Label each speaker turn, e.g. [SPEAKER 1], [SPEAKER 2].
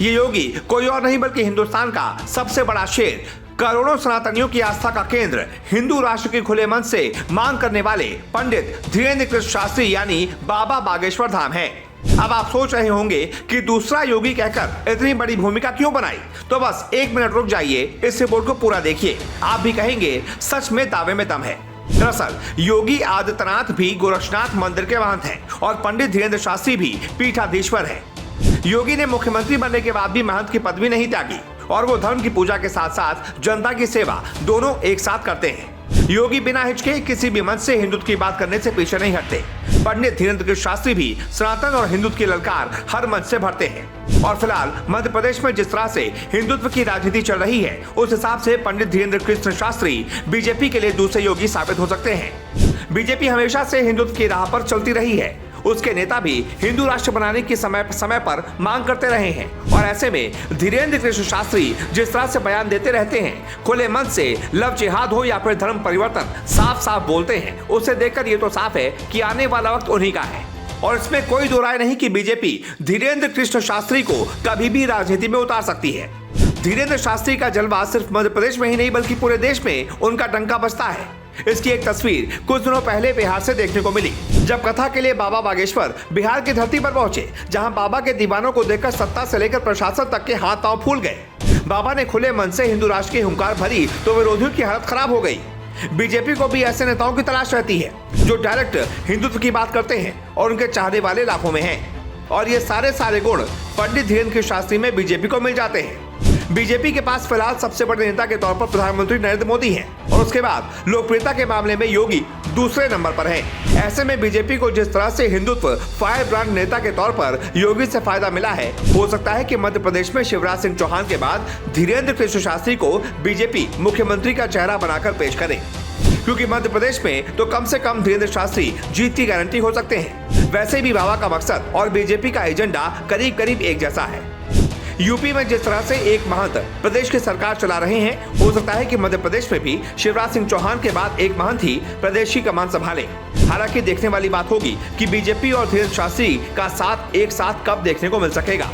[SPEAKER 1] ये योगी कोई और नहीं बल्कि हिंदुस्तान का सबसे बड़ा शेर, करोड़ों सनातनियों की आस्था का केंद्र, हिंदू राष्ट्र की खुले मन से मांग करने वाले पंडित धीरेन्द्र कृष्ण शास्त्री यानी बाबा बागेश्वर धाम है। अब आप सोच रहे होंगे कि दूसरा योगी कहकर इतनी बड़ी भूमिका क्यों बनाई, तो बस 1 मिनट रुक जाइए, इस रिपोर्ट को पूरा देखिए, आप भी कहेंगे सच में दावे में दम है। दरअसल योगी आदित्यनाथ भी गोरक्षनाथ मंदिर के महंत हैं और पंडित धीरेन्द्र शास्त्री भी पीठाधीश्वर हैं। योगी ने मुख्यमंत्री बनने के बाद भी महंत की पदवी नहीं त्यागी और वो धर्म की पूजा के साथ साथ जनता की सेवा दोनों एक साथ करते हैं। योगी बिना हिचके किसी भी मंच से हिंदुत्व की बात करने से पीछे नहीं हटते। पंडित धीरेन्द्र कृष्ण शास्त्री भी सनातन और हिंदुत्व की ललकार हर मंच से भरते हैं और फिलहाल मध्य प्रदेश में जिस तरह से हिंदुत्व की राजनीति चल रही है, उस हिसाब से पंडित धीरेन्द्र कृष्ण शास्त्री बीजेपी के लिए दूसरे योगी साबित हो सकते हैं। बीजेपी हमेशा से हिंदुत्व की राह पर चलती रही है, उसके नेता भी हिंदू राष्ट्र बनाने की समय पर मांग करते रहे हैं और ऐसे में धीरेन्द्र कृष्ण शास्त्री जिस तरह से बयान देते रहते हैं, खुले मन से लव जिहाद हो या फिर धर्म परिवर्तन साफ साफ बोलते हैं, उसे देखकर ये तो साफ है कि आने वाला वक्त उन्हीं का है। और इसमें कोई दो राय नहीं कि बीजेपी धीरेन्द्र कृष्ण शास्त्री को कभी भी राजनीति में उतार सकती है। धीरेन्द्र शास्त्री का जलवा सिर्फ मध्य प्रदेश में ही नहीं बल्कि पूरे देश में उनका डंका बजता है। इसकी एक तस्वीर कुछ दिनों पहले बिहार से देखने को मिली, जब कथा के लिए बाबा बागेश्वर बिहार की धरती पर पहुंचे, जहां बाबा के दीवानों को देखकर सत्ता से लेकर प्रशासन तक के हाथ पांव फूल गए। बाबा ने खुले मन से हिंदू राष्ट्र की हुंकार भरी तो विरोधियों की हालत खराब हो गई। बीजेपी को भी ऐसे नेताओं की तलाश रहती है जो डायरेक्ट हिंदुत्व की बात करते हैं और उनके चाहने वाले लाखों में हैं। और ये सारे गुण पंडित धीरेन्द्र कृष्ण शास्त्री में बीजेपी को मिल जाते हैं। बीजेपी के पास फिलहाल सबसे बड़े नेता के तौर पर प्रधानमंत्री नरेंद्र मोदी हैं और उसके बाद लोकप्रियता के मामले में योगी दूसरे नंबर पर हैं। ऐसे में बीजेपी को जिस तरह से हिंदुत्व फायर ब्रांड नेता के तौर पर योगी से फायदा मिला है, हो सकता है कि मध्य प्रदेश में शिवराज सिंह चौहान के बाद धीरेन्द्र कृष्ण शास्त्री को बीजेपी मुख्यमंत्री का चेहरा बनाकर पेश करे, क्योंकि मध्य प्रदेश में तो कम से कम धीरेन्द्र शास्त्री जीत की गारंटी हो सकते हैं। वैसे भी बाबा का मकसद और बीजेपी का एजेंडा करीब एक जैसा है। यूपी में जिस तरह से एक महंत प्रदेश की सरकार चला रहे हैं, हो सकता है कि मध्य प्रदेश में भी शिवराज सिंह चौहान के बाद एक महंत ही प्रदेश की कमान संभाले। हालांकि देखने वाली बात होगी कि बीजेपी और धीरेन्द्र शास्त्री का साथ एक साथ कब देखने को मिल सकेगा।